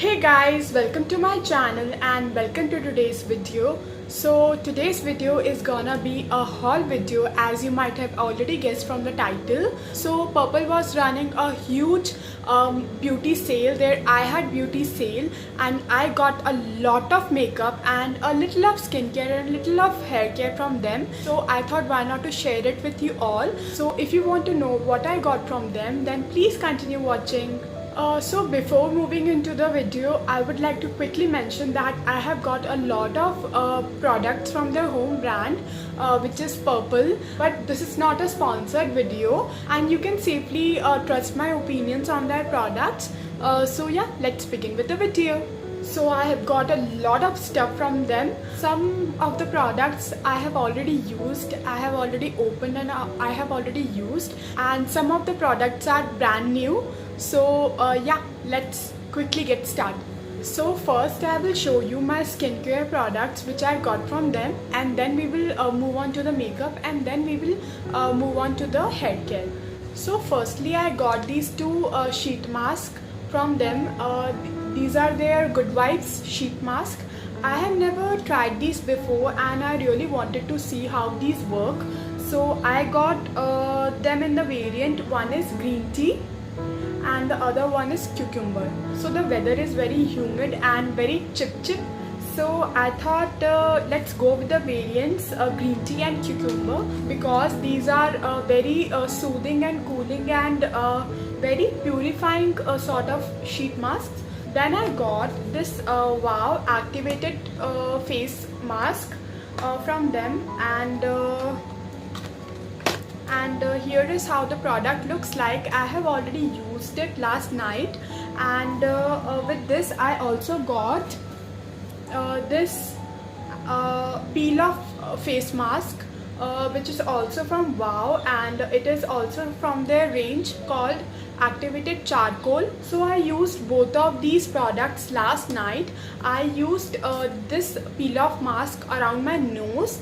Hey guys, welcome to my channel and welcome to today's video. So today's video is gonna be a haul video, as you might have already guessed from the title. So Purple was running a huge beauty sale. There I had beauty sale and I got a lot of makeup and a little of skincare and a little of hair care from them. So I thought why not to share it with you all. So if you want to know what I got from them, then please continue watching. So before moving into the video, I would like to quickly mention that I have got a lot of products from their home brand, which is Purple, but this is not a sponsored video and you can safely trust my opinions on their products. So yeah, let's begin with the video. So I have got a lot of stuff from them. Some of the products I have already used, I have already opened and I have already used, and some of the products are brand new. So yeah, let's quickly get started. So first I will show you my skincare products which I got from them, and then we will move on to the makeup, and then we will move on to the hair care. So firstly I got these two sheet masks from them. These are their Good Vibes sheet mask. I have never tried these before and I really wanted to see how these work. So I got them in the variant, one is green tea and the other one is cucumber. So the weather is very humid and very chip, so I thought let's go with the variants green tea and cucumber, because these are very soothing and cooling and very purifying sort of sheet masks. Then I got this Wow activated face mask from them, and here is how the product looks like. I have already used it last night, and with this I also got this peel off face mask, which is also from Wow, and it is also from their range called Activated Charcoal. So I used both of these products last night. I used this peel off mask around my nose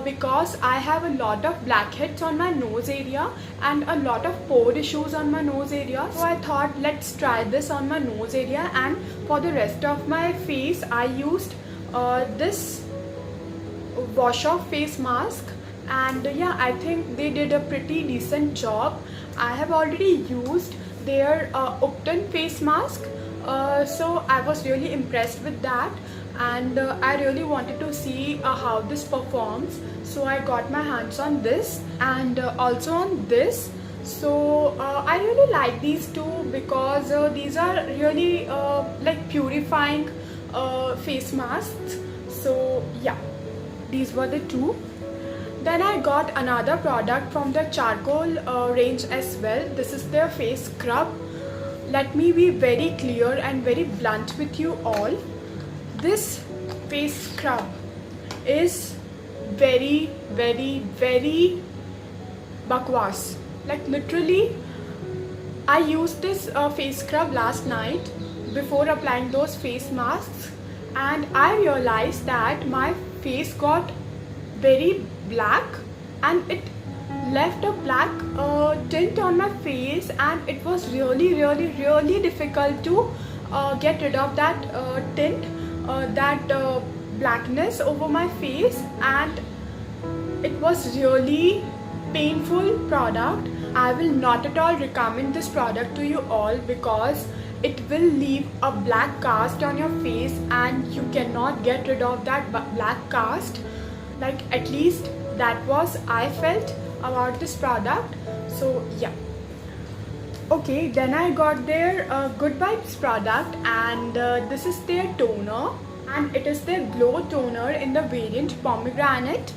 because I have a lot of blackheads on my nose area and a lot of pore issues on my nose area. So I thought let's try this on my nose area, and for the rest of my face I used this wash off face mask. And yeah, I think they did a pretty decent job. I have already used their Upton face mask, so I was really impressed with that, and I really wanted to see how this performs. So I got my hands on this and also on this. So I really like these two because these are really like purifying face masks. So yeah, these were the two. Then I got another product from the charcoal range as well. This is their face scrub. Let me be very clear and very blunt with you all. This face scrub is very bakwas. Like literally, I used this face scrub last night before applying those face masks, and I realized that my face got very black and it left a black tint on my face, and it was really difficult to get rid of that tint, that blackness over my face, and it was really painful product. I will not at all recommend this product to you all because it will leave a black cast on your face and you cannot get rid of that black cast. Like, at least that was I felt about this product. So yeah. Okay, then I got their Good Vibes product, and this is their toner, and it is their glow toner in the variant pomegranate,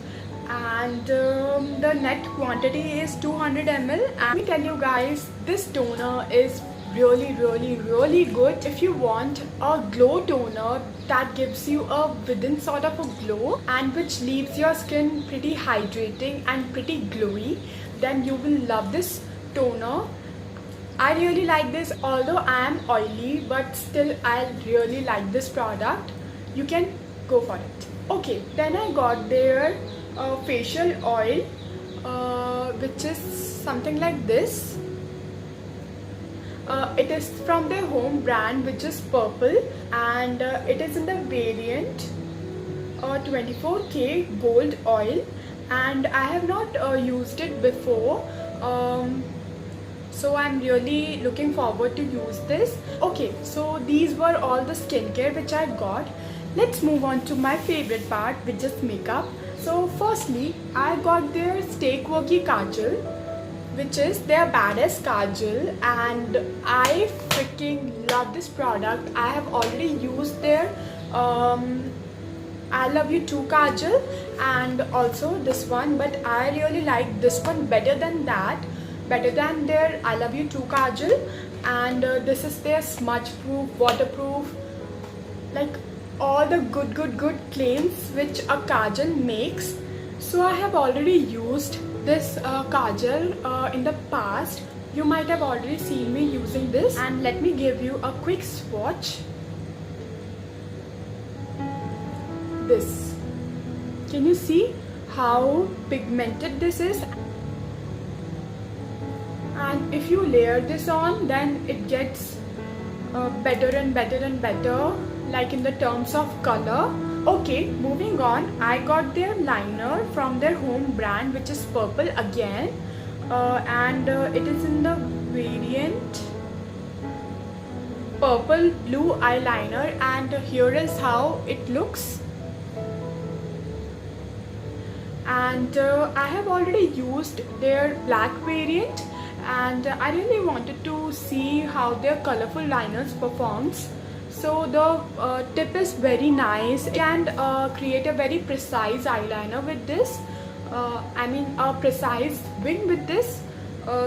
and the net quantity is 200 ml. And let me tell you guys, this toner is really good. If you want a glow toner that gives you a within sort of a glow and which leaves your skin pretty hydrating and pretty glowy, then you will love this toner. I really like this, although I am oily, but still I really like this product. You can go for it. Okay, then I got their facial oil, which is something like this. It is from their home brand, which is Purple, and it is in the variant 24K Gold Oil, and I have not used it before. So I'm really looking forward to use this. Okay, so these were all the skincare which I got. Let's move on to my favorite part, which is makeup. So firstly, I got their Stay Quirky Kajal, which is their baddest kajal, and I freaking love this product. I have already used their I Love You Too kajal and also this one, but I really like this one better than that, better than their I Love You Too kajal. And this is their smudge proof, waterproof, like all the good claims which a kajal makes. So I have already used this kajal in the past. You might have already seen me using this, and let me give you a quick swatch. This, can you see how pigmented this is? And if you layer this on, then it gets better and better and better, like in the terms of color. Okay, moving on, I got their liner from their home brand, which is Purple again, and it is in the variant Purple Blue Eyeliner, and here is how it looks. And I have already used their black variant, and I really wanted to see how their colorful liners performs. So the tip is very nice. You can create a very precise eyeliner with this. I mean a precise wing with this.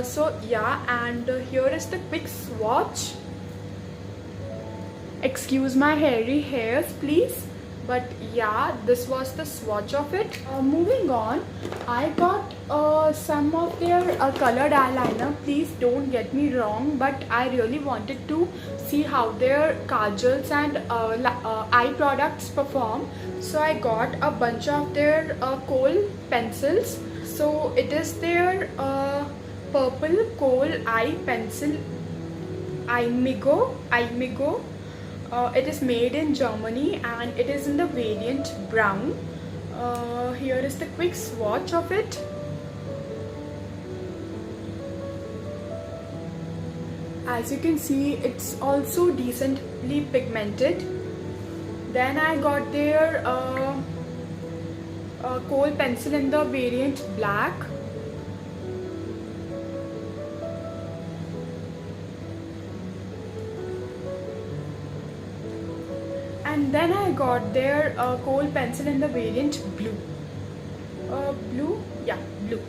So yeah, and here is the quick swatch. Excuse my hairy hairs, please. But yeah, this was the swatch of it. Moving on, I got some of their colored eyeliner. Please don't get me wrong, but I really wanted to see how their kajals and eye products perform. So I got a bunch of their kohl pencils. So it is their Purple Kohl Eye Pencil Eyemigo. It is made in Germany and it is in the variant brown. Here is the quick swatch of it. As you can see, it's also decently pigmented. Then I got their kohl pencil in the variant black. And then I got their kohl pencil in the variant blue. Blue? Yeah, blue.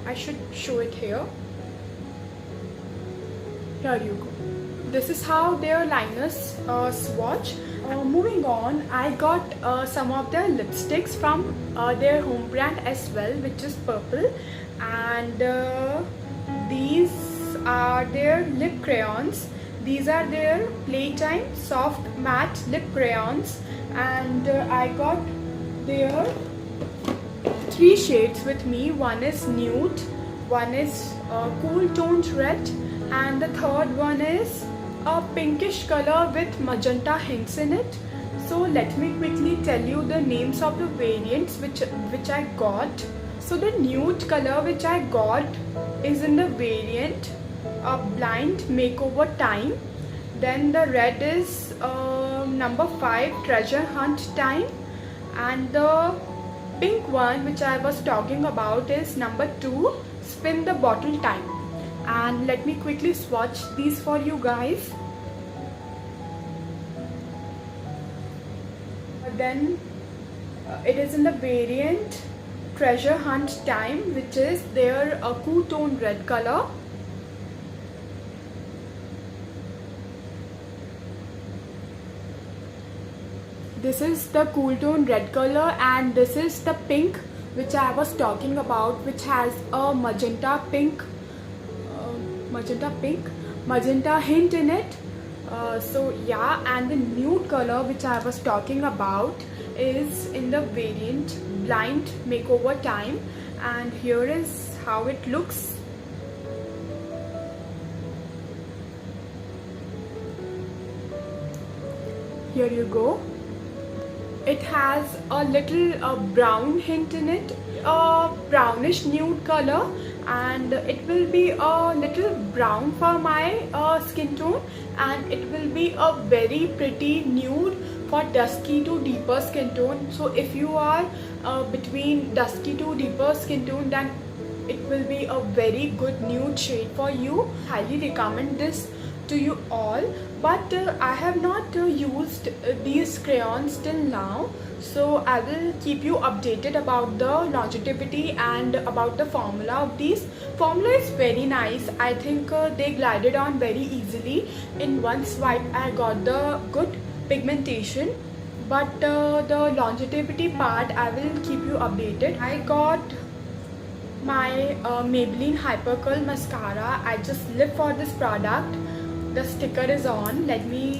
I should show it here. Here you go. This is how their liners swatch. Moving on, I got some of their lipsticks from their home brand as well, which is Purple. And these are their lip crayons. These are their Playtime Soft Matte Lip Crayons, and I got their 3 shades with me. One is nude, one is cool toned red, and the third one is a pinkish color with magenta hints in it. So let me quickly tell you the names of the variants which I got. So the nude color which I got is in the variant Blind Makeover Time. Then the red is number 5, Treasure Hunt Time, and the pink one which I was talking about is number 2, Spin the Bottle Time. And let me quickly swatch these for you guys. Then it is in the variant Treasure Hunt Time, which is their cool tone red color. This is the cool tone red color, and this is the pink which I was talking about, which has a magenta hint in it. So yeah, and the nude color which I was talking about is in the variant Blind Makeover Time, and here is how it looks. here you go. It has a little brown hint in it, a brownish nude color, and it will be a little brown for my skin tone, and it will be a very pretty nude for dusky to deeper skin tone. So if you are between dusky to deeper skin tone, then it will be a very good nude shade for you. Highly recommend this to you all. But I have not used these crayons till now, so I will keep you updated about the longevity and about the formula of these. Formula is very nice. I think they glided on very easily. In one swipe I got the good pigmentation, but the longevity part I will keep you updated. I got my Maybelline Hyper Curl mascara. I just live for this product. The sticker is on. Let me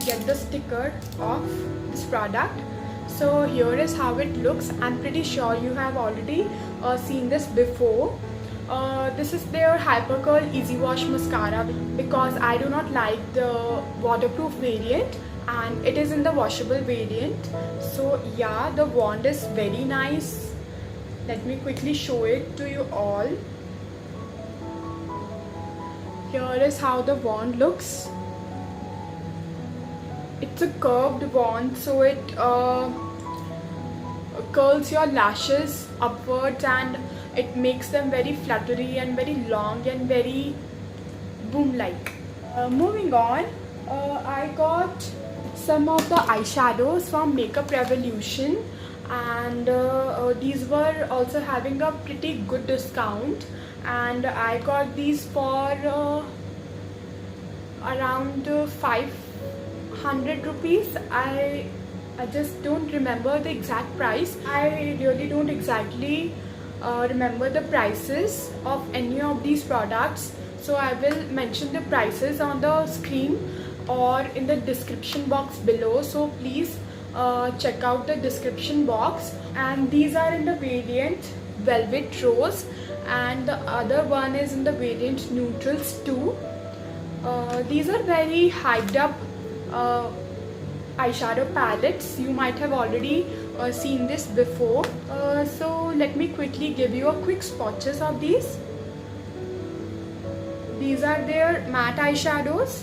get the sticker off this product. So here is how it looks. I'm pretty sure you have already seen this before. This is their Hyper Curl Easy Wash mascara, because I do not like the waterproof variant and it is in the washable variant. So yeah, the wand is very nice. Let me quickly show it to you all. Here is how the wand looks. It's a curved wand, so it curls your lashes upwards and it makes them very fluttery and very long and very boom-like. Moving on, I got some of the eyeshadows from Makeup Revolution, and these were also having a pretty good discount, and I got these for around 500 rupees. I just don't remember the exact price. I really don't exactly remember the prices of any of these products, so I will mention the prices on the screen or in the description box below, so please check out the description box. And these are in the variant Velvet Rose, and the other one is in the variant Neutrals 2. These are very hyped up eyeshadow palettes. You might have already seen this before. So let me quickly give you a quick swatches of these. These are their matte eyeshadows.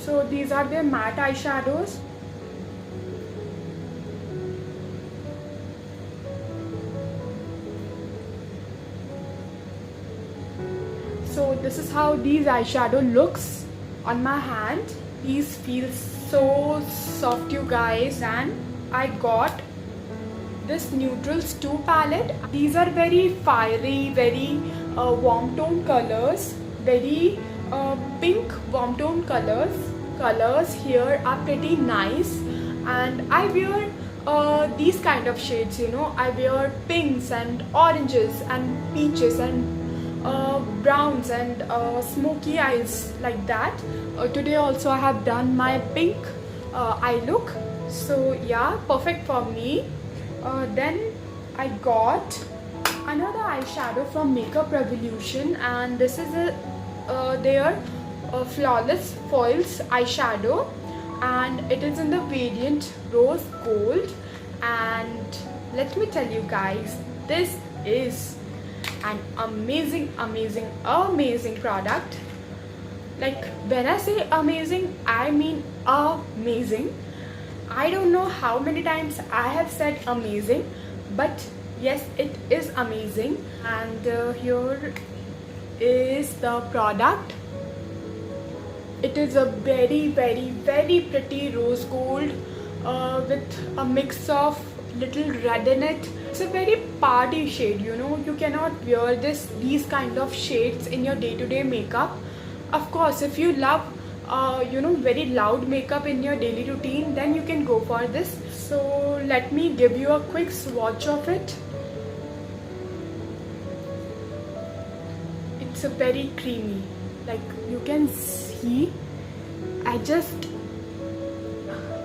So these are their matte eyeshadows. So this is how these eyeshadow looks on my hand. These feel so soft, you guys. And I got this Neutrals 2 palette. These are very fiery, very warm tone colors, very pink warm tone colors. Colors here are pretty nice, and I wear these kind of shades, you know. I wear pinks and oranges and peaches and browns and smoky eyes like that. Today also I have done my pink eye look, so yeah, perfect for me. Then I got another eyeshadow from Makeup Revolution, and this is their Flawless Foils eyeshadow, and it is in the variant Rose Gold. And let me tell you guys, this is an amazing product. Like, when I say amazing, I mean amazing. I don't know how many times I have said amazing, but yes, it is amazing. And here is the product. It is a very pretty rose gold with a mix of little red in it. It's a very party shade, you know. You cannot wear these kind of shades in your day-to-day makeup. Of course, if you love you know, very loud makeup in your daily routine, then you can go for this. So let me give you a quick swatch of it. It's a very creamy, like you can see. I just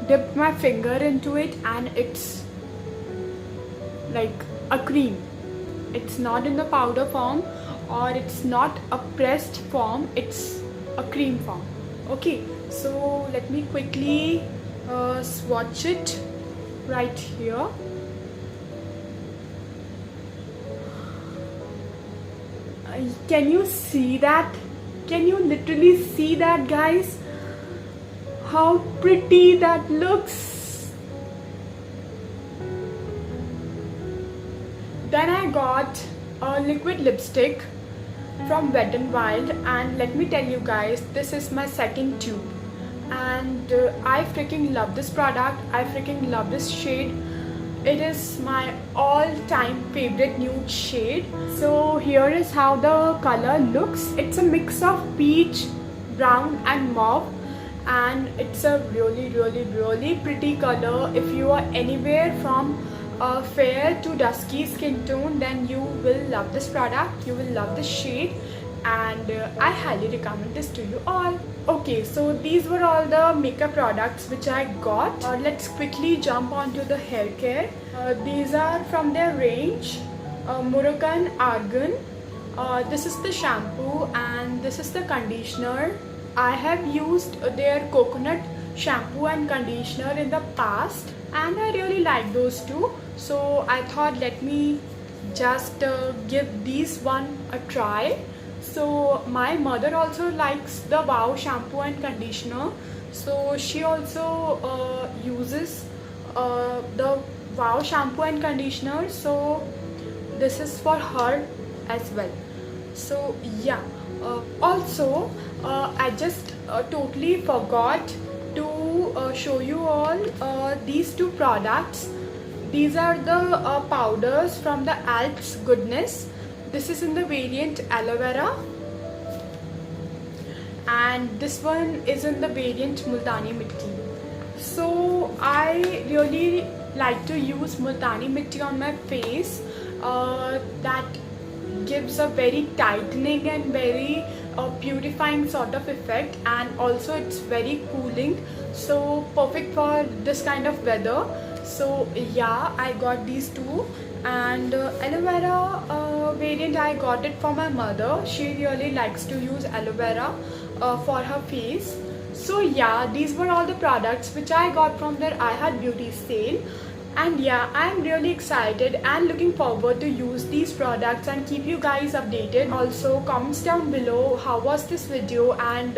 dipped my finger into it and it's like a cream. It's not in the powder form or it's not a pressed form, it's a cream form. Okay, so let me quickly swatch it right here. Can you see that? Can you literally see that, guys? How pretty that looks. Then I got a liquid lipstick from Wet n Wild, and let me tell you guys, this is my second tube and I freaking love this product. I freaking love this shade. It is my all-time favorite nude shade. So here is how the color looks. It's a mix of peach, brown and mauve, and it's a really pretty color. If you are anywhere from fair to dusky skin tone, then you will love this product, you will love this shade, and I highly recommend this to you all. Okay, so these were all the makeup products which I got. Let's quickly jump onto the hair care. These are from their range, Moroccan Argan. This is the shampoo and this is the conditioner. I have used their coconut shampoo and conditioner in the past and I really like those two. So I thought let me just give these one a try. So my mother also likes the Wow shampoo and conditioner, so she also uses the Wow shampoo and conditioner, so this is for her as well. So yeah, also I just totally forgot to show you all these two products. These are the powders from the Alps Goodness. This is in the variant aloe vera and this one is in the variant Multani Mitti. So I really like to use Multani Mitti on my face. That gives a very tightening and very purifying sort of effect, and also it's very cooling, so perfect for this kind of weather. So yeah, I got these two, and aloe vera variant I got it for my mother. She really likes to use aloe vera for her face. So yeah, these were all the products which I got from their iHeart Beauty sale. And yeah, I'm really excited and looking forward to use these products and keep you guys updated. Also comments down below how was this video and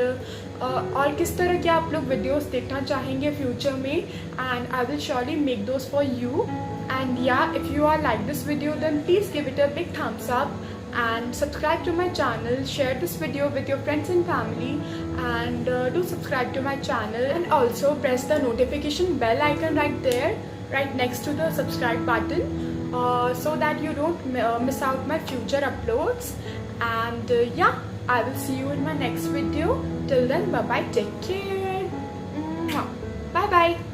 और किस तरह के आप लोग videos देखना चाहेंगे future में, and I will surely make those for you. And yeah, if you are like this video, then please give it a big thumbs up and subscribe to my channel. Share this video with your friends and family, and do subscribe to my channel, and also press the notification bell icon right there, right next to the subscribe button, so that you don't miss out my future uploads. And yeah, I will see you in my next video. Till then, bye bye, take care, bye bye.